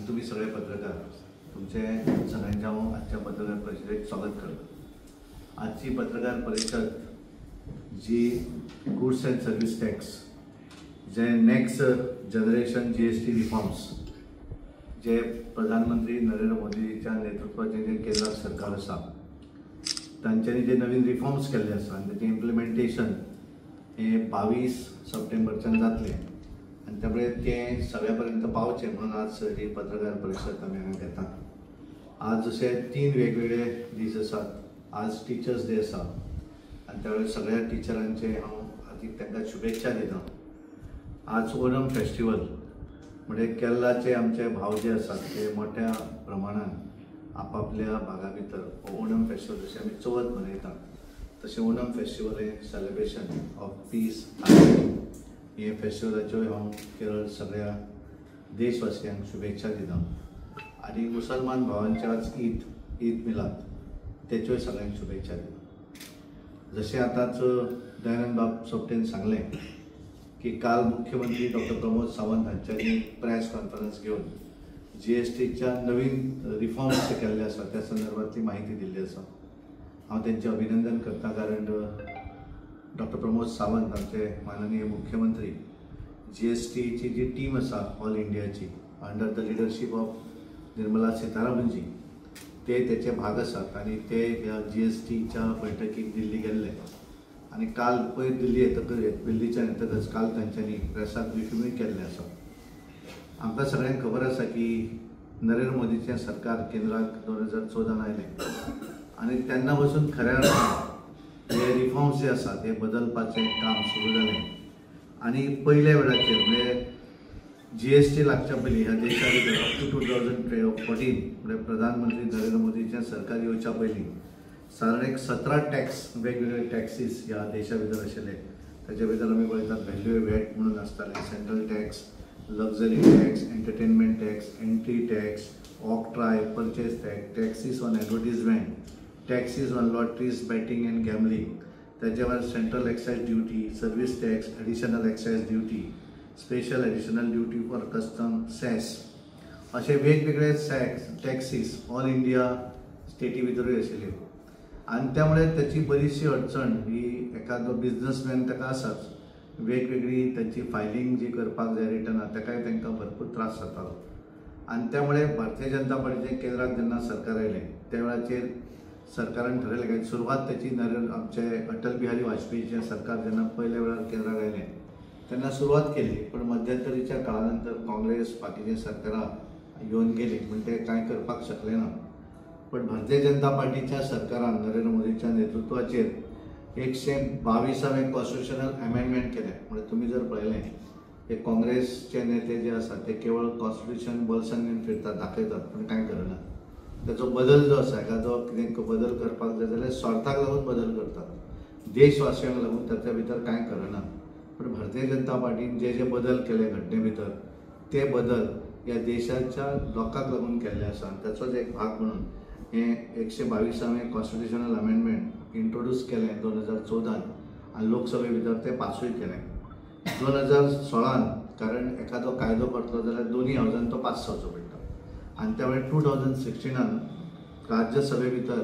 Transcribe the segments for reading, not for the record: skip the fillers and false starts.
तुम्ही सगळे पत्रकार तुमचे सगळ्यांच्या आजच्या पत्रकार परिषदेत स्वागत करतो। आजची पत्रकार परिषद जी गुड्स अँड सर्व्हिस टॅक्स जे नेक्स्ट जनरेशन GST रिफॉर्म्स जे प्रधानमंत्री नरेंद्र मोदीच्या नेतृत्वाचे जे केंद्र सरकार आसा तांच्यांनी जे नवीन रिफॉर्म्स केल्ले आसा आनी तेचे इम्प्लिमेंटेशन हे 22 सप्टेंबरच्यान जातले आनी त्यामुळे ते सगळ्यापर्यंत पावचे म्हणून आज ही पत्रकार परिषद आमी हांगा घेतात। आज जसे 3 वेगवेगळे दीस आसात। आज टिचर्स डे आसा आनी त्यावेळेस सगळ्या टिचरांचे हांव हार्दिक तांकां शुभेच्छा दिता। आज ओणम फेस्टिवल म्हणजे केरळाचे आमचे भाव जे आसात ते मोठ्या प्रमाणात आपापल्या भागा भितर ओणम फेस्टिवल जशें आमी चवथ मनयतात तशें ओणम फेस्टिवल हे सेलिब्रेशन ऑफ पीस हे फेस्टिवलाच्यो हांव केरळ सगळ्या देशवासियांक शुभेच्छा दिता। आनी मुसलमान भावांचे आज ईद मिलाद तेच्योय सगळ्यांक शुभेच्छा दिता। जशें आतांच दयानंद बाब सोपटेन सांगलें की काल मुख्यमंत्री डॉक्टर प्रमोद सावंत हांच्यांनी प्रेस कॉन्फरन्स घेवन GSTच्या नवीन रिफॉर्म्स जे केल्ले आसा त्या संदर्भातली माहिती दिल्ली आसा। हांव तेंचें अभिनंदन करता कारण डॉक्टर प्रमोद सावंत आमचे माननीय मुख्यमंत्री GSTची जी टीम आसा ऑल इंडियाची under the leadership of Nirmala Sitharaman ji ते तेचे भाग आसात आनी ते ह्या GSTच्या बैठकीक दिल्ली गेल्ले आनी काल पयर दिल्लीच्यान येतकच काल तांच्यांनी प्रेसाक ब्रिफींगूय केल्लें आसा। आमकां सगळ्यांक खबर आसा की नरेंद्र मोदीचें सरकार केंद्राक 2014 आयलें आनी तेन्ना पासून खऱ्या अर्थान हे रिफॉर्म्स जे आसात हे बदलपाचें काम सुरू जालें आनी पयल्या वेळाचेर म्हणजे GST लागच्या पयलीं ह्या देशा भितर अप टू 2014 म्हणजे प्रधानमंत्री नरेंद्र मोदीचें सरकार येवच्या पयलीं सादारण 17 टॅक्स वेगवेगळे टॅक्सीस ह्या देशा भितर आशिल्ले। ताचे भितर आमी पळयतात व्हॅल्यू वॅट म्हणून आसताले, central tax, luxury tax, entertainment tax, entry tax, octroi, purchase tax, taxes on advertisement, taxes on lotteries, betting and gambling, त्याच्या भायर central excise duty, service tax, additional excise duty, special additional duty for customs, cess असे वेगवेगळे टॅक्सीस all India स्टेटी भितरूय आशिल्ल्यो आनी त्यामुळे त्याची बरीचशी अडचण ही एखादो बिझनसमॅन ताका आसाच वेगवेगळी त्यांची फायलिंग जी करपाक जाय रिटर्नां ताकाय तांकां भरपूर त्रास जातालो आनी त्यामुळे भारतीय जनता पार्टीचे केंद्राक जेन्ना सरकार आयलें त्या वेळाचेर सरकारान ठरयलें की सुरवात त्याची आमचे अटल बिहारी वाजपेयीचें सरकार जेन्ना पयल्या वेळार केंद्राक आयलें तेन्ना सुरवात केली पण मध्यंतरीच्या काळा नंतर काँग्रेस बाकीचे सरकारां येवन गेली म्हण ते कांय करपाक शकले ना। पण भारतीय जनता पार्टीच्या सरकारान नरेंद्र मोदीच्या नेतृत्वाचेर 122वें कॉन्स्टिट्युशनल अमेंडमेंट केलें। म्हणजे तुम्ही जर पळयलें हे काँग्रेसचे नेते जे आसात ते केवळ कॉन्स्टिट्युशन बॉल्सान घेवन फिरतात दाखयतात पण कांय करना। त्याचो बदल जो आसा एखादो कितें बदल करपाक जाय जाल्यार स्वार्थाक लागून बदल करतात, देशवासियांक लागून ताच्या भितर कांय करना। पण भारतीय जनता पार्टीन जे बदल केले घटने भितर ते बदल ह्या देशाच्या लोकांक लागून केल्ले आसा। त्याचोच एक भाग म्हणून हे 122वें कॉन्स्टिट्युशनल अमेंडमेंट इंट्रोड्यूस केलें 2014 आनी लोकसभे भितर ते पासूय केलें 2016 कारण एखादो कायदो करतलो जाल्यार दोनी हावजान तो पास जावचो पडटा आनी त्या वेळार 2016 राज्यसभे भितर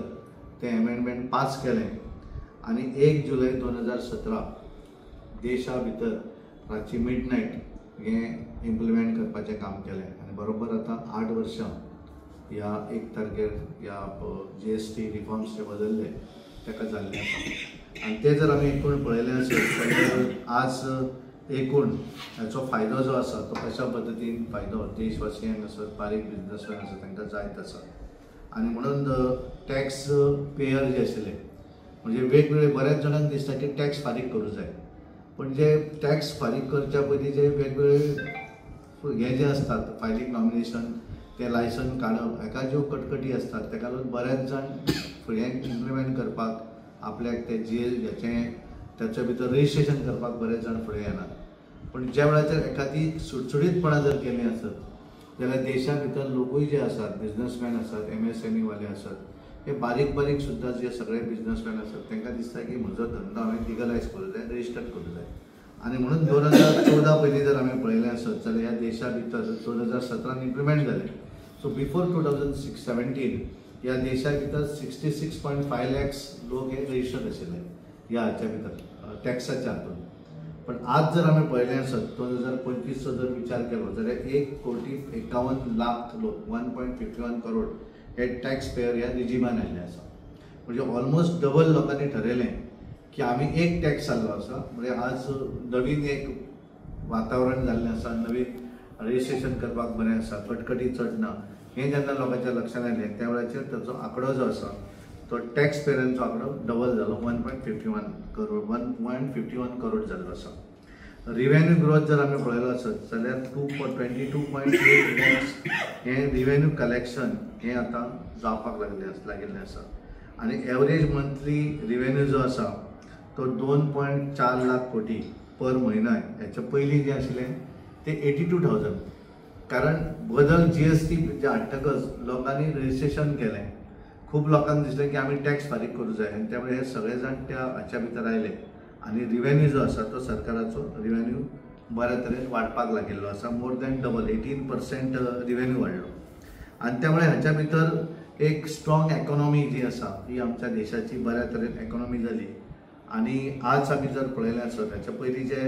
ते अमेंडमेंट पास केलें आनी 1 जुलय 2017 देशा भितर रातची मिडनायट हे इम्प्लिमेंट करपाचें काम केलें आनी बरोबर आतां 8 वर्सां ह्या 1 तारखेर ह्या GST रिफॉर्म्स जे बदलले ताका जाल्ले आसा आनी ते जर आमी एकूण पळयलें आसत जाल्यार आज एकूण हाचो फायदो जो आसा तो कशा पद्दतीन फायदो देशवासियांक आसत बारीक बिझनसमॅन आसा तांकां जायत आसा आनी म्हणून टॅक्स पेयर जे आशिल्ले म्हणजे वेगवेगळे बऱ्याच जाणांक दिसता की टॅक्स फारीक करूं जाय पण जे टॅक्स फारीक करच्या पयलीं जे वेगवेगळे हे जे असतात फायलिंग नॉमिनेशन ते लायसन काडप हेका ज्यो कटकटी असतात ताका लागून बरेच जाण फुडें इम्प्लिमेंट करपाक आपल्याक ते हेचें त्याच्या भितर रजिस्ट्रेशन करपाक बरेच जाण फुडें येनात। पण ज्या वेळाचेर एखादी सुटसुटीतपणां जर केली आसत जाल्यार देशा भितर लोकूय जे आसात बिझनसमॅन आसात MSME वाले आसात हे बारीक सुद्दां जे सगळे बिझनसमॅन आसात तांकां दिसता की म्हजो धंदो हांवें लिगलायज करूं जाय रजिस्टर करूं जाय आनी म्हणून 2014 पयलीं जर आमी पळयलें आसत जाल्यार ह्या देशा भितर 2017 इम्प्लिमेंट जालें सो बिफोर 2017 ह्या देशा भितर 66.5 lakhs लोक हे रजिस्टर्ड आशिल्ले ह्या हाच्या भितर टॅक्साच्या हातून. पण आज जर आम्ही पळयलें आसत 2025चो जर विचार केलो जाल्यार 1,51,00,000 लोक 1.51 करोड हे टॅक्स पेयर ह्या रिजिमान आयिल्ले आसा. म्हणजे ऑलमोस्ट डबल लोकांनी ठरयलें की आमी एक टॅक्स जाल्लो आसा. म्हणजे आज नवीन एक वातावरण जाल्लें आसा, नवीन रजिस्ट्रेशन करपाक बरें आसा, कटकटी चड ना. हें जेन्ना लोकांच्या लक्षांत आयलें त्या वेळाचेर ताचो आंकडो जो आसा तो टॅक्स पेयरांचो आंकडो डबल जालो 1.51 करोड जाल्लो आसा. रिवेन्यू ग्रोथ जर आमी पळयलो आसत जाल्यार 22.8 लॅक्स हें रिवेन्यू कलेक्शन हें आतां जावपाक लागिल्लें आसा. आनी एवरेज मंथली रिवेन्यू जो आसा तो 2.4 लाख कोटी पर म्हयना. हेच्या पयलीं जें आशिल्लें तें 82,000. कारण बदल GST जे हाडटकच लोकांनी रजिस्ट्रेशन केलें. खूब लोकांक दिसलें की आमी टॅक्स फारीक करूं जाय आनी त्यामुळे हे सगळे जाण त्या हाच्या भितर आयले आनी रिवेन्यू जो आसा तो सरकाराचो रिवेन्यू बऱ्या तरेन वाडपाक लागिल्लो आसा. मोर दॅन डबल 18% रिवेन्यू वाडलो. आनी त्यामुळे हाच्या भितर एक स्ट्रॉंग इकॉनॉमी जी आसा ही आमच्या देशाची बऱ्या तरेन इकॉनॉमी जाली. आनी आज आमी जर पळयलें आसत हाच्या पयलीं जे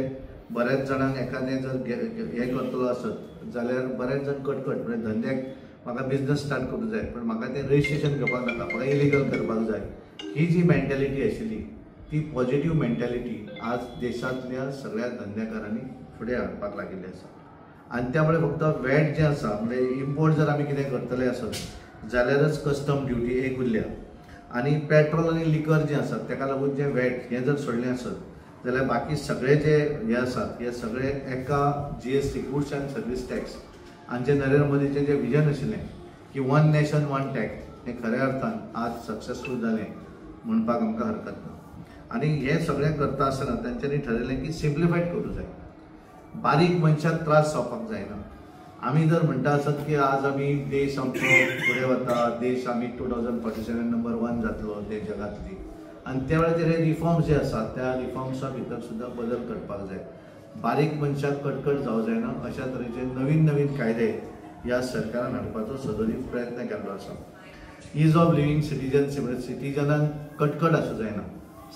बऱ्याच जाणांक एखादें जर हें करतलो आसत जाल्यार बरेच जाण कटकट म्हणजे धंद्याक म्हाका बिझनस स्टार्ट करूंक जाय पण म्हाका तें रजिस्ट्रेशन घेवपाक नाका, म्हाका इलिगल करपाक जाय, ही जी मेंटॅलिटी आशिल्ली ती पॉझिटिव्ह मेंटॅलिटी आज देशांतल्या सगळ्या धंद्याकारांनी फुडें हाडपाक लागिल्ली आसा. आनी त्यामुळे फक्त वॅट जें आसा म्हणजे इम्पोर्ट जर आमी कितें करतले आसत जाल्यारच कस्टम ड्युटी एक उरल्या. आनी पेट्रोल आनी लिकर जें आसा ताका लागून जें वॅट हें जर सोडलें आसत जाल्यार बाकी सगळे जे हे आसात हे सगळे एका GST goods and service tax आनी जे नरेंद्र मोदीचें जें विजन आशिल्लें की 1 नेशन 1 टॅक्स हें खऱ्या अर्थान आज सक्सेसफूल जालें म्हणपाक आमकां हरकत ना. आनी हें सगळें करता आसतना तांच्यांनी ठरयलें की सिम्प्लिफायड करूं जाय, बारीक मनशाक त्रास जावपाक जायना. आमी जर म्हणटा आसत की आज आमी देश आमचो फुडें वता, देश आमी 2047 नंबर 1 जातलो ते जगांतली आनी त्या वेळाचेर हे रिफॉर्म्स जे आसात त्या रिफॉर्म्सा भितर सुद्दां बदल करपाक जाय. बारीक मनशाक कटकट जावं जायना अशा तरेचे नवीन नवीन कायदे ह्या सरकारान हाडपाचो सदरीत प्रयत्न केल्लो आसा. इज ऑफ लिव्हिंग सिटिजनशीप म्हणजे सिटिजनांक कटकट आसूं जायना,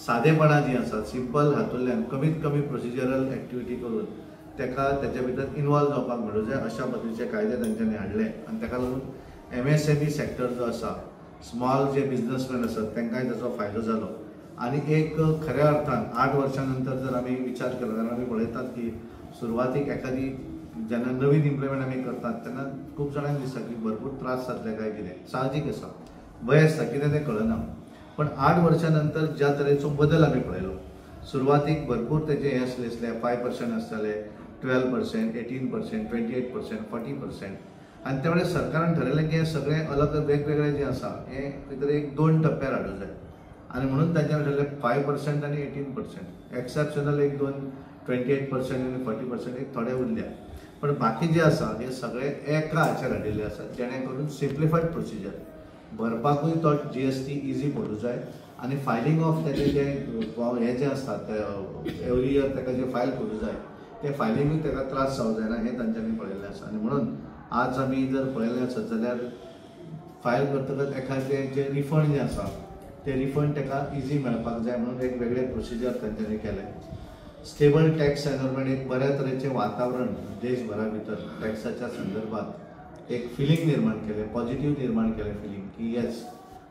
सादेपणां जी आसा सिंपल हातूंतल्यान कमीत कमी प्रोसिजरल एक्टिविटी करून त्याच्या भितर इन्वॉल्व जावपाक मेळूं जाय अशा पद्दतीचे कायदे तांच्यांनी हाडले. आनी ताका लागून MSME सेक्टर जो आसा, स्मॉल जे बिझनेसमॅन आसात तांकांय ताचो फायदो जालो. आनी एक खऱ्या अर्थान 8 वर्सां नंतर जर आमी विचार केलो जाल्यार आमी पळयतात की सुरवातीक एखादी जेन्ना नवीन इम्प्लिमेंट आमी करतात तेन्ना खूब जाणांक दिसता की भरपूर त्रास जातले काय कितें, साहजीक आसा, भंय आसता कितें तें कळना. पण 8 वर्सां नंतर ज्या तरेचो बदल आमी पळयलो, सुरवातीक भरपूर तेजे हें आसले 5% आसताले, 12%, 18%, 28%, 40%. आनी त्या वेळार सरकारान ठरयलें की हें सगळें अलग वेगवेगळें जें आसा हें भितर एक 2 टप्प्यार हाडूं जाय. आनी म्हणून तांच्यानी ठरयलें 5% आनी 18%. एक्सेप्शनल एक 28% आनी 40% एक थोडे उरल्या. पण बाकी जे आसा हे सगळे एका हाचेर हाडिल्ले आसात जेणे करून सिम्प्लिफायड प्रोसिजर भरपाकूय तो GST इजी पडूं जाय. आनी फायलिंग ऑफ तेजे जे हे जे आसतात एवरी इयर ताका जे फायल करूं जाय ते फायलिंगूय ताका त्रास जावं जायना हें तांच्यांनी पळयल्लें आसा. आनी म्हणून आज आमी जर पळयलें आसत जाल्यार फायल करतकच एखादें जे रिफंड जें आसा ते रिफंड ताका इजी मेळपाक जाय म्हणून एक वेगळे प्रोसिजर तांच्यांनी केलें. स्टेबल टॅक्स एनवायरमेंट एक बऱ्या तरेचें वातावरण देशभरा भितर टॅक्साच्या संदर्भात एक फिलींग निर्माण केलें, पॉझिटिव्ह निर्माण केलें फिलींग की येस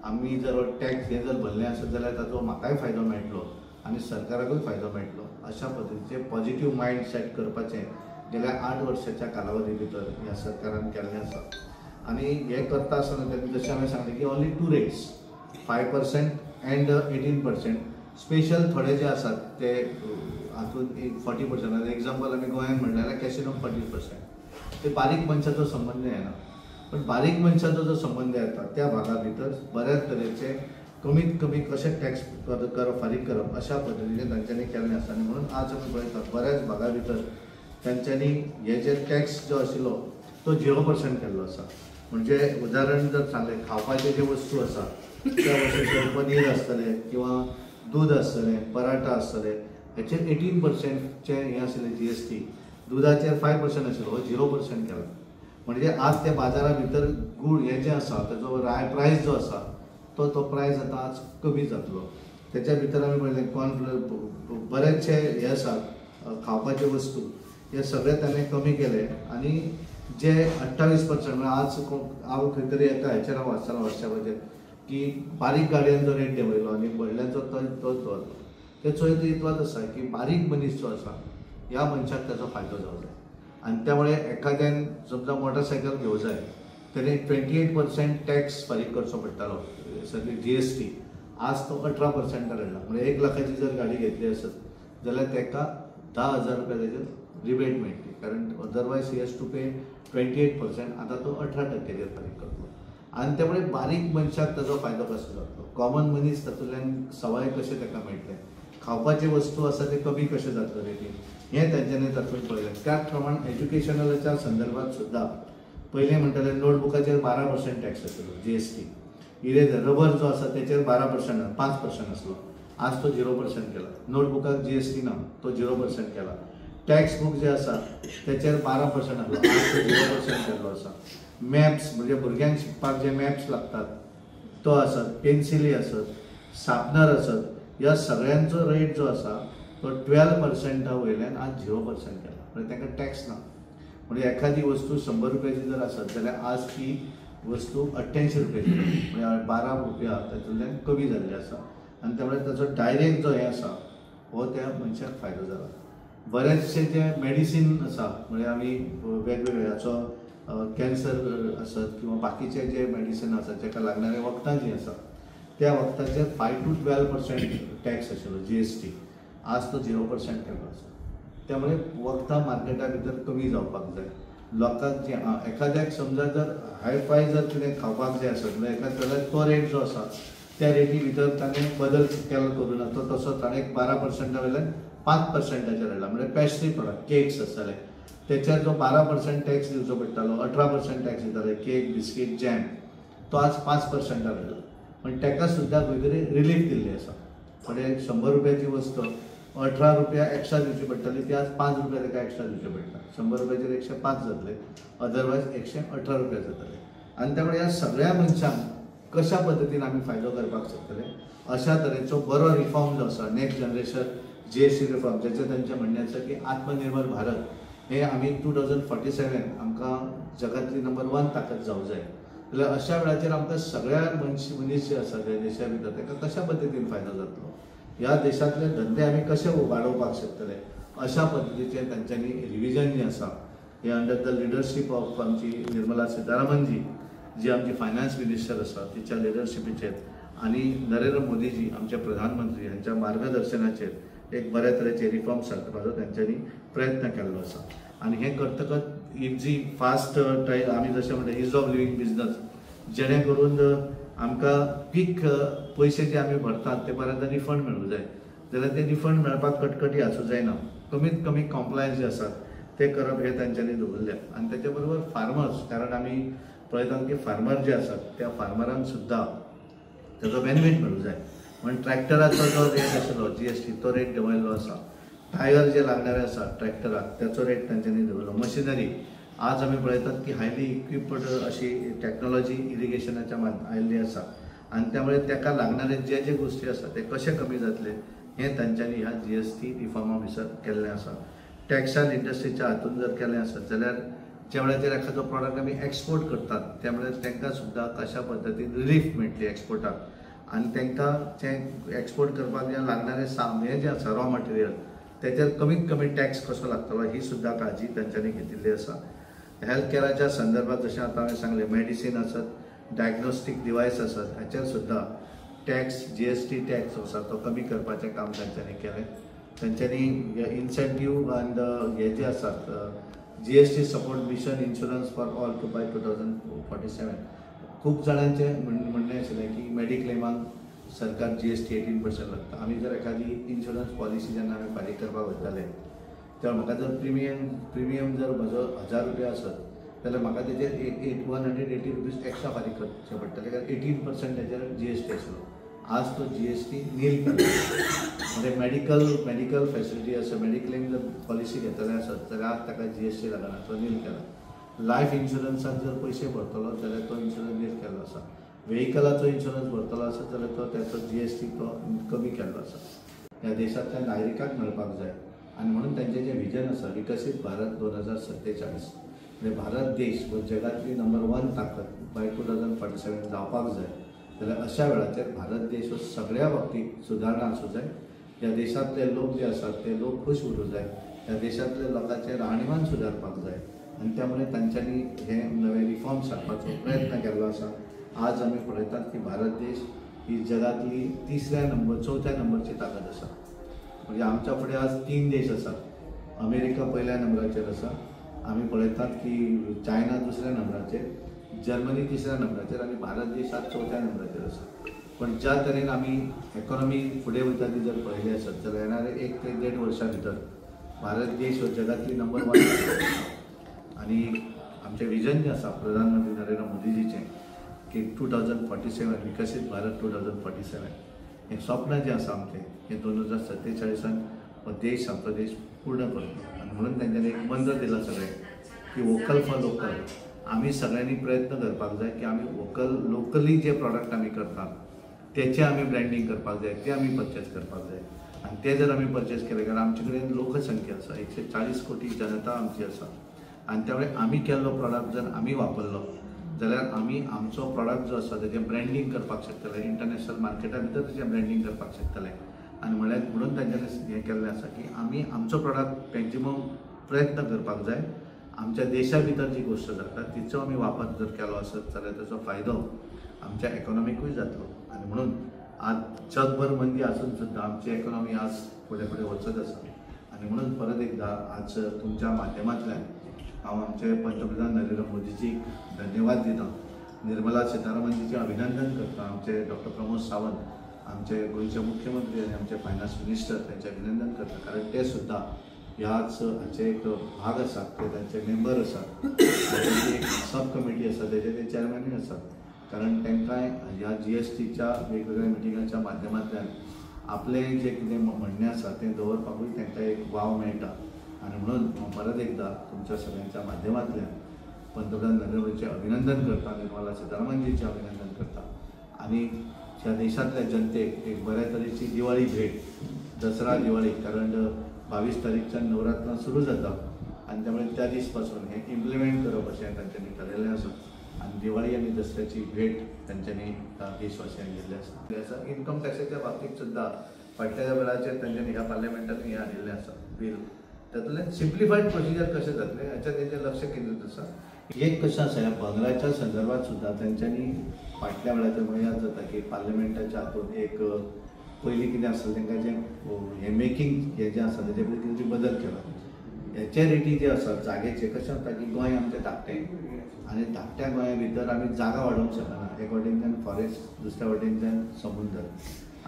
आमी जर टॅक्स हे जर भरलें आसत जाल्यार ताचो म्हाकाय फायदो मेळटलो आनी सरकाराकूय फायदो मेळटलो अशा पद्दतीचें पॉझिटिव्ह मायंड सेट करपाचें गेल्या 8 वर्साच्या कालावधी भितर ह्या सरकारान केल्लें आसा. आनी हें करता आसतना जशें हांवें सांगलें की ओन्ली 2 रेट्स 5% एंड 18%. स्पेशल थोडे जे आसात ते हातून एक 40%. एक्झाम्पल आमी गोंयांत म्हणलें जाल्यार कॅसिनो 40%. ते बारीक मनशाचो संबंद येना. पण बारीक मनशाचो जो संबंद येता त्या भागा भितर बऱ्याच तरेचे कमीत कमी कशें टॅक्स फारीक करप अशा पद्दतीचें तांच्यांनी केल्लें आसा. आनी म्हणून आज आमी पळयतात बऱ्याच भागा भितर तांच्यांनी हे जे टॅक्स जो आशिल्लो तो 0% केल्लो आसा. म्हणजे उदाहरण जर सांगलें खावपाचे जे वस्तू आसा त्या वस्तूंचेर पनीर आसतलें किंवा दूद आसतलें, पराठा आसतले हेचेर 18%चे हें आशिल्लें GST, दुदाचेर 5% आशिल्लो हो 0% केला. म्हणजे आज त्या बाजारा भितर गूळ हे जे आसा तेजो प्रायस जो आसा तो प्रायस आतां आज कमी जातलो. त्याच्या भितर आमी पळयलें कॉर्नफ्लोर बरेचशे हे आसात खावपाचे वस्तू हे सगळे ताणें कमी केले आणि जे 28% म्हणजे आज हांव खंय तरी एका हेचेर वाचतालो वॉट्सॅपाचेर की बारीक गाडयांचो रेट देंवयलो आनी व्हडल्यांचो तोच दवरलो. तेचो हेतू इतलोच आसा की बारीक मनीस जो आसा ह्या मनशाक ताचो फायदो जावं जाय आनी त्यामुळे एखाद्यान समजा मोटरसायकल घेवं जाय तेणे 28% टॅक्स फारीक करचो पडटालो सगळी GST. आज तो 18% काडला. म्हणजे 1 लाखाची जर गाडी घेतली आसत जाल्यार ताका 10,000 रुपया तेजेर रिबेट मेळटली, कारण अदरवायज ही हॅज टू पे 28%. आता तो 18% फारीक करतलो आनी त्यामुळे बारीक मनशाक ताचो फायदो कसो जातलो, कॉमन मनीस तातूंतल्यान सवाय कशें ताका मेळटले, खावपाचे वस्तू आसा ते कमी कशे जातले रेटीन हें तांच्यांनी तातूंत पळयलें. त्याच प्रमाण एज्युकेशनलाच्या संदर्भात सुद्दां पयलीं म्हणटाले नोटबुकाचेर 12% टॅक्स आसलो GST. इरेजर रबर जो आसा तेचेर 12% 5% आसलो. आज तो 0% केला. नोटबुकाक GST ना, तो 0% केला. टॅक्स बुक जे आसा तेचेर 12% आसलो, आज तो 0% केल्लो आसा. मॅप्स म्हणजे भुरग्यांक शिकपाक जे मॅप्स लागतात तो आसत, पेन्सिली आसत, शार्पनर आसत, ह्या सगळ्यांचो रेट जो आसा तो 12% वयल्यान आज 0% केला. म्हणजे ताका टॅक्स ना. म्हणजे एखादी वस्तू 100 रुपयाची जर आसत जाल्यार आज ती वस्तू 88 रुपयाची, म्हणजे 12 रुपया तातूंतल्यान कमी जाल्ले आसा आनी त्यामुळे ताचो डायरेक्ट जो हे आसा हो त्या मनशाक फायदो जाला. बरेचशे जे मेडिसीन आसा म्हणजे आमी वेगवेगळे हाचो कॅन्सर आसत किंवा बाकीचे जे मेडिसीन आसा जाका लागणारे वखदां जीं आसा त्या वखदाचेर 5 to 12% टॅक्स आशिल्लो GST. आज तो 0% केल्लो आसा. त्यामुळे वखदां मार्केटा भितर कमी जावपाक जाय. लोकांक जे एखाद्याक समजा जर हायफाय जर कितें खावपाक जाय आसत जाल्यार तो रेट जो आसा त्या रेटी भितर ताणें बदल केलो करूं ना. तो तसो ताणें 12% वयल्यान 5%चेर हाडला. म्हणजे पेस्ट्री प्रोडक्ट केक्स आसताले तेचेर जो 12% टॅक्स दिवचो पडटालो, 18% टॅक्स दिताले केक, बिस्कीट, जॅम, तो आज 5% हाडला. पण ताका सुद्दां खंय तरी रिलीफ दिल्ली आसा. म्हणजे 100 रुपयाची वस्त 18 रुपया एक्स्ट्रा दिवची पडटाली ती आज 5 रुपया ताका एक्स्ट्रा दिवचे पडटा. 100 रुपयाचेर 105 जातले, अदरवायज 118 रुपया जातले. आनी त्यामुळे ह्या सगळ्या मनशांक कशा पद्दतीन आमी फायदो करपाक शकतले अशा तरेचो बरो रिफॉर्म जो आसा नेक्स्ट जनरेशन GST रिफॉर्म, जेचें तांचें म्हणणें आसा की आत्मनिर्भर भारत हे आमी 2047 आमकां जगांतली नंबर 1 ताकद जावं जाय. जाल्यार अशा वेळाचेर आमकां सगळ्या मनीस जे आसा त्या देशा भितर ताका कशा पद्दतीन फायदो जातलो, ह्या देशांतले धंदे आमी कशे वाडोवपाक शकतले अशा पद्दतीचें तांच्यांनी रिविजन जें आसा हे अंडर द लिडरशीप ऑफ आमची निर्मला सीतारामन जी आमची फायनान्स मिनिस्टर आसा तिच्या लिडरशिपीचेर आनी नरेंद्र मोदीजी आमचे प्रधानमंत्री हांच्या मार्गदर्शनाचेर एक बऱ्या तरेचे रिफॉर्म्स हाडपाचो तांच्यांनी प्रयत्न केल्लो आसा. आनी हें करतकच इजी फास्ट आमी जशें म्हणटा इज ऑफ लिवींग बिजनस, जेणे करून आमकां पीक पयशे जे आमी भरतात ते परत रिफंड मेळूं जाय जाल्यार ते रिफंड मेळपाक कटकटी आसूं जायना. कमीत कमी कॉम्प्लायन्स जे आसात ते करप हे तांच्यांनी दवरल्या. आनी तेच्या बरोबर फार्मर्स, कारण आमी पळयतात की फार्मर जे आसात त्या फार्मरांक सुद्दां ताचो बेनिफीट मेळूं जाय. म्हणून ट्रॅक्टराचो जो रेट आशिल्लो GST तो रेट देंवयल्लो आसा. टायर जे लागणारे आसा ट्रॅक्टराक त्याचो रेट तांच्यांनी देंवयलो. मशिनरी आज आमी पळयतात की हायली इक्विप्ड अशी टॅक्नॉलॉजी इरिगेशनाच्या आयिल्ली आसा आनी त्यामुळे ताका लागणारे जे जे गोश्टी आसा ते कशे कमी जातले हें तांच्यांनी ह्या GST रिफॉर्मा भितर केल्लें आसा. टॅक्सायल इंडस्ट्रीच्या हातून जर केलें आसत जाल्यार ज्या वेळाचेर एखादो प्रॉडक्ट आमी एक्सपोर्ट करतात त्यामुळे तांकां सुद्दां कशा पद्दतीन रिलीफ मेळटली एक्सपोर्टाक आनी तांकां जें एक्सपोर्ट करपाक जे लागणारे हें जें आसा रॉ मटेरियल तेचेर कमीत कमी टॅक्स कसो लागतलो ही सुद्दां काळजी तांच्यांनी घेतिल्ली आसा. हेल्थ कॅराच्या संदर्भात जशें आतां हांवें सांगलें मेडिसीन आसत, डायग्नोस्टीक डिवायस आसत हाचेर सुद्दां टॅक्स GST टॅक्स जो आसा तो कमी करपाचें काम तांच्यांनी केलें. तांच्यांनी इन्सेंटीव आनी हे जे आसात GST support mission insurance for all to by 2047 खूब जाणांचें म्हणणें आशिल्लें की मेडिक्लेमाक सरकार GST 18% लागता. आमी जर एखादी इन्शुरन्स पॉलिसी जेन्ना आमी फारीक करपाक वयताले तेन्ना म्हाका जर प्रिमियम जर म्हजो 1000 रुपया आसत जाल्यार म्हाका तेजेर 180 रुपीज एक्स्ट्रा फारीक करचे पडटले, कारण 18% तेजेर GST आशिल्लो. आज तो GST नील केला. म्हणजे मेडिकल फॅसिलिटी आसा, मेडिक्लेम जर पॉलिसी घेतले आसत जाल्यार आज ताका GST लागना, तो नील केला. लायफ इन्शुरन्साक जर पैसे भरतलो जाल्यार तो इन्शुरन्स नीट केल्लो आसा. व्हेहिकलाचो इन्शुरन्स भरतलो आसत जाल्यार तो त्याचो GST तो कमी केल्लो आसा. ह्या देशांतल्या नागरिकांक मेळपाक जाय आनी म्हणून तांचें जें विजन आसा विकसीत भारत 2047 म्हणजे भारत देश व जगातली नंबर 1 ताकद बाय 2047 जावपाक जाय जाल्यार अशा वेळाचेर भारत देश हो सगळ्या बाबतींत सुदारणा आसूं जाय. ह्या देशांतले लोक जे आसात ते लोक खूश उरूं जाय. ह्या देशांतल्या लोकांचें राहणीमान सुदारपाक जाय आनी त्यामुळे तांच्यांनी हे नवे रिफॉर्म्स हाडपाचो प्रयत्न केल्लो आसा. आज आमी पळयतात की भारत देश ही जगातली 4थ्या नंबरची ताकद आसा. म्हणजे आमच्या फुडें आज 3 देश आसात. अमेरिका पयल्या नंबराचेर आसा. आमी पळयतात की चायना 2ऱ्या नंबराचेर, जर्मनी 3ऱ्या नंबराचेर आनी भारत देश आज 4थ्या नंबराचेर आसा. पण ज्या तरेन आमी इकॉनॉमी फुडें वयता ती जर पळयली आसत जाल्यार येणारे 1 ते 1.5 वर्सां भितर भारत देश हो जगातली नंबर 1 आनी आमचें विजन जें आसा प्रधानमंत्री नरेंद्र मोदीजीचें की 2047 विकसीत भारत 2047 हें स्वप्न जें आसा आमचें हें 2047 हो देश आमचो देश पूर्ण करतो. आनी म्हणून तांच्यांनी एक मंत्र दिला सगळ्यांक की वोकल फॉर लोकल. आमी सगळ्यांनी प्रयत्न करपाक जाय की आमी लोकली जे प्रॉडक्ट आमी करतात तेचें आमी ब्रँडींग करपाक जाय, ते आमी परचेज करपाक जाय. आनी ते जर आमी परचेज केले जाल्यार आमचे कडेन लोकसंख्या आसा 140 कोटी जनता आमची आसा आनी त्यामुळे आमी केल्लो प्रॉडक्ट जर आमी वापरलो जाल्यार आमी आमचो प्रॉडक्ट जो आसा तेजें ब्रँडींग करपाक शकतले, इंटरनॅशनल मार्केटा भितर तेजें ब्रँडींग करपाक शकतले. आनी म्हणून तांच्यांनी हें केल्लें आसा की आमी आमचो प्रॉडक्ट मॅक्झिमम प्रयत्न करपाक जाय. आमच्या देशा भितर जी गोश्ट जाता तिचो आमी वापर जर केलो आसत जाल्यार ताचो फायदो आमच्या इकॉनॉमीकूय जातलो. आनी म्हणून आज जगभर मंदी आसून सुद्दां आमची इकॉनॉमी आज फुडें फुडें वचत आसा. आनी म्हणून परत एकदा आज तुमच्या माध्यमांतल्यान हांव आमचे पंतप्रधान नरेंद्र मोदीजीक धन्यवाद दिता. निर्मला सीतारामनजीचें अभिनंदन करता. आमचे डॉक्टर प्रमोद सावंत आमचे गोंयचे मुख्यमंत्री आनी आमचे फायनान्स मिनिस्टर तांचें अभिनंदन करता. कारण ते सुद्दां ह्याच हाचे एक भाग आसात, ते तांचे मेंबर आसात. तांची एक सब कमिटी आसा तेजे ते चेअरमॅनूय आसात. कारण तांकांय ह्या GSTच्या वेगवेगळ्या मिटिंगाच्या माध्यमांतल्यान आपलें जें कितें म्हणणें आसा तें दवरपाकूय तांकां एक वाव मेळटा. आनी म्हणून हांव परत एकदा तुमच्या सगळ्यांच्या माध्यमांतल्यान पंतप्रधान नरेंद्र मोदीचें अभिनंदन करता, निर्मला सीतारामनजीचें अभिनंदन करता. आनी ह्या देशांतल्या जनतेक एक बऱ्या तरेची दिवाळी भेट, दसरा दिवाळी, कारण 22 तारीखच्यान नवरात्रां सुरू जाता आनी त्यामुळे त्या दीस पासून हें इम्प्लिमेंट करप अशें तांच्यांनी थारायल्लें आसा. आनी दिवाळी आनी दसऱ्याची भेट तांच्यांनी देशवासियांक दिल्ली आसा. इन्कम टॅक्साच्या बाबतींत सुद्दां फाटल्या वेळाचेर तांच्यांनी ह्या पार्लियामेंटान हें हाडिल्लें आसा बील. तातूंतल्यान सिम्प्लिफायड प्रोसिजर कशें जातलें हाचेर तेंचें लक्ष केंद्रीत आसा. एक कशें आसा ह्या बंगलाच्या संदर्भात सुद्दां तांच्यांनी फाटल्या वेळाचेर म्हाका याद जाता की पार्लियामेंटाच्या हातूंत एक पयलीं कितें आसलें तांकां जें हें मेकींग हें जें आसा तेजे भितर कितें बदल केला. हेचे रेटी जे आसात जागेचे कशें जाता की गोंय आमचें धाकटें आनी धाकट्या गोंया भितर आमी जागा वाडोवंक शकना. एक वटेनच्यान फॉरेस्ट, दुसऱ्या वटेनच्यान समुद्र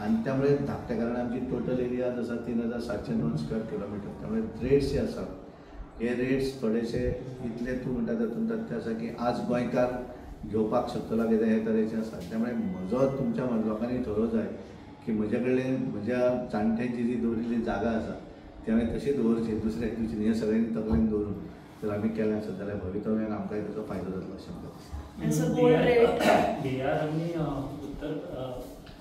आनी त्यामुळे धाकट्या कारणान आमची टोटल एरिया आसा 3702 स्क्वेअर किलोमिटर. त्यामुळे रेट्स जे आसात हे रेट्स थोडेशे इतले तूं म्हणटा तातूंत तथ्य आसा की आज गोंयकार घेवपाक शकतलो कितें हे तरेचें आसा. त्यामुळे म्हजो तुमच्या लोकांनी थारोवंक जाय की म्हजे कडल्यान म्हज्या जाणट्यांची जी दवरिल्ली जागा आसा ती हांवें तशी दवरची, दुसऱ्याक दिवची. हे सगळ्यांनी तकलेन दवरून जर आमी केलें आसत जाल्यार भवितव्यान आमकांय ताचो फायदो जातलो अशें म्हाका. बिहार आनी उत्तर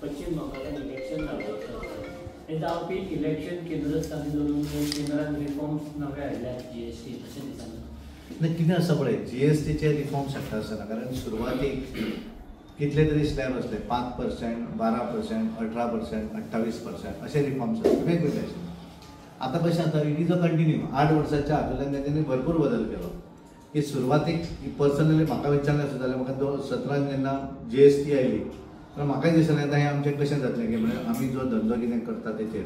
पश्चिम बंगालान इलेक्शन जावपाक हे जावपी इलेक्शन केंद्रस्थानी धरून केंद्रान रिफॉर्म्स नवे हाडल्यात GST अशें दिसना. कितें आसा पळय GSTचे रिफॉर्म्स हाडटा आसतना कारण सुरवातीक कितले तरी स्लॅब असले 5%, 12%, 18%, 28% असे रिफॉर्म्स असले वेगवेगळे आशिल्ले. आता कशें जाता इट इज अ कंटिन्यू 8 वर्साच्या हातूंतल्यान तेंच्यांनी भरपूर बदल केलो. की सुरवातीक पर्सनली म्हाका विचारलें आसत जाल्यार म्हाका 2017 जेन्ना GST आयली तर म्हाकाय दिसलें आतां हें आमचें कशें जातलें की म्हणजे आमी जो धंदो कितें करता तेचेर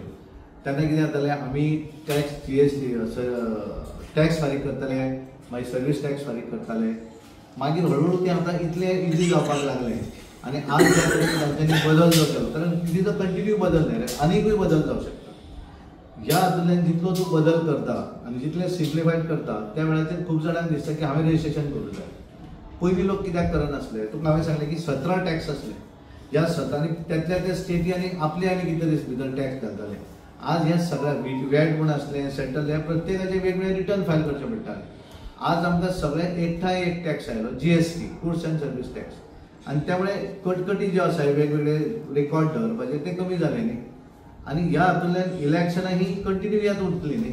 तेन्ना कितें जातालें आमी टॅक्स GST टॅक्स फारीक करताले, मागीर सर्वीस टॅक्स फारीक करताले. मागीर हळूहळू तें आतां इतलें इजी जावपाक लागलें आनी आज ज्या तरेन तांच्यांनी बदल जो केलो कारण इट इज अ कंटिन्यू बदल न्ही रे, आनीकूय बदल जावंक शकता. ह्या हातूंतल्यान जितलो तूं बदल करता आनी जितलें सिम्प्लिफायड करता त्या वेळाचेर खूब जाणांक दिसता की हांवें रजिस्ट्रेशन करूंक जाय. पयलीं लोक कित्याक करनासले, तुका हांवें सांगलें की 17 टॅक्स आसले. ह्या 17 त्यातल्या त्या स्टेटी आनी आपले आनी कितें भितर टॅक्स घालताले. आज ह्या सगळ्या वॅट म्हूण आसलें, सेंट्रल ह्या प्रत्येकाचे वेगवेगळे रिटर्न फायल करचे पडटाले. आज आमकां सगळे एकठांय एक टॅक्स आयलो, GST, goods and service tax. आणि त्यामुळे कटकटी ज्यो आसा वेगवेगळे रेकॉर्ड दवरपाचे ते कमी जाले न्ही. आनी ह्या हातूंतल्यान इलेक्शनां ही कंटिन्यू याद उरतली न्ही.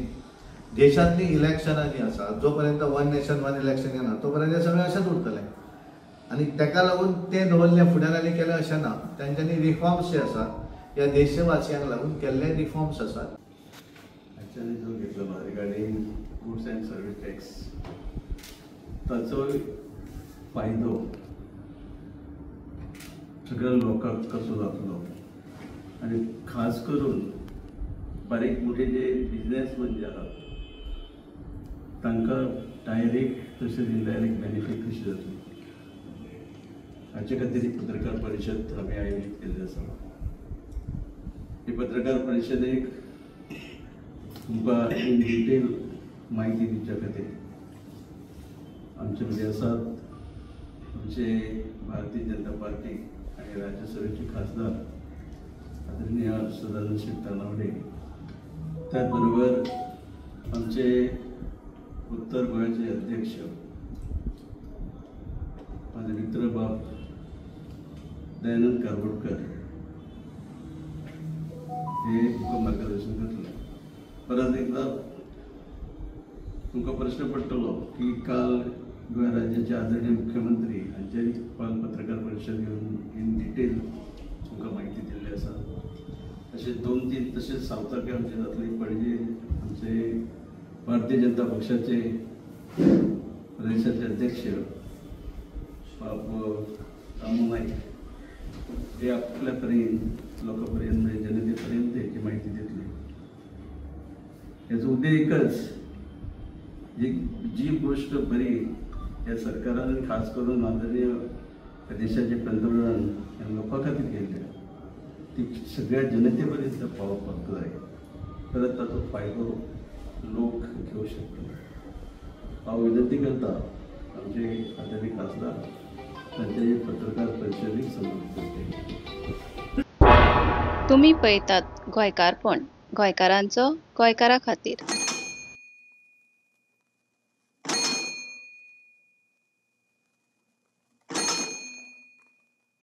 देशांतली इलेक्शनां जी आसा, जो पर्यंत वन नेशन वन इलेक्शन येना तो पर्यंत हे सगळें अशेंच उरतलें. आनी ताका लागून ते दवरले फुडाऱ्यांनी केलें अशें ना. तांच्यांनी रिफॉर्म्स जे आसा ह्या देशवासियांक लागून केल्ले रिफॉर्म्स आसात. ॲक्च्युअली जो घेतलो regarding goods and service tax, ताचो फायदो सगळ्या लोकांक कसो जातलो आनी खास करून बारीक मोठे जे बिझनेसमॅन जे आहात तांकां डायरेक्ट तशें इनडायरेक्ट बेनिफीट कशी जातली हाचे खातीर ही पत्रकार परिशद आमी आयोजीत केल्ली आसा. ही पत्रकार परिशदेक तुमकां इन डिटेल म्हायती दिवच्या खातीर आमचे मदीं आसात आमचे भारतीय जनता पार्टी आनी राज्यसभेचे खासदार आदरणीय सदानंद शेट तानावडे, त्याच बरोबर आमचे उत्तर गोंयचे अध्यक्ष माझे मित्र बाब दयानंद कारवडकर हे तुमकां मार्गदर्शन करतले. परत एकदा तुमकां प्रश्न पडटलो की काल गोंय राज्याचे आदरणीय मुख्यमंत्री हांचेर पत्रकार परिशद घेवन इन डिटेल तुमकां म्हायती दिल्ली आसा. अशें 2-3 तशेंच सावताके आमचे जातले. पणजे आमचे भारतीय जनता पक्षाचे प्रदेशाचे अध्यक्ष रामू नाईक हे आपल्या पर्यंत लोकांपर्यंत म्हणजे जनतेपर्यंत याची माहिती दितली. याचो उद्देश एकच, जी गोष्ट बरी या सरकारान खास करून आदरणीय देशाचे पंतप्रधान ह्या लोकां खातीर केल्ली ती सगळ्या जनतेपर्यंत पावपाक जाय. परत ताचो फायदो लोक घेवं शकतले. हांव विनंती करता आमचे आदरणीय खासदार तांचे पत्रकार परिशदेक संबोधीत करचे. तुम्ही पळयतात गोंयकारपण, गोंयकारांचो गोंयकारा खातीर.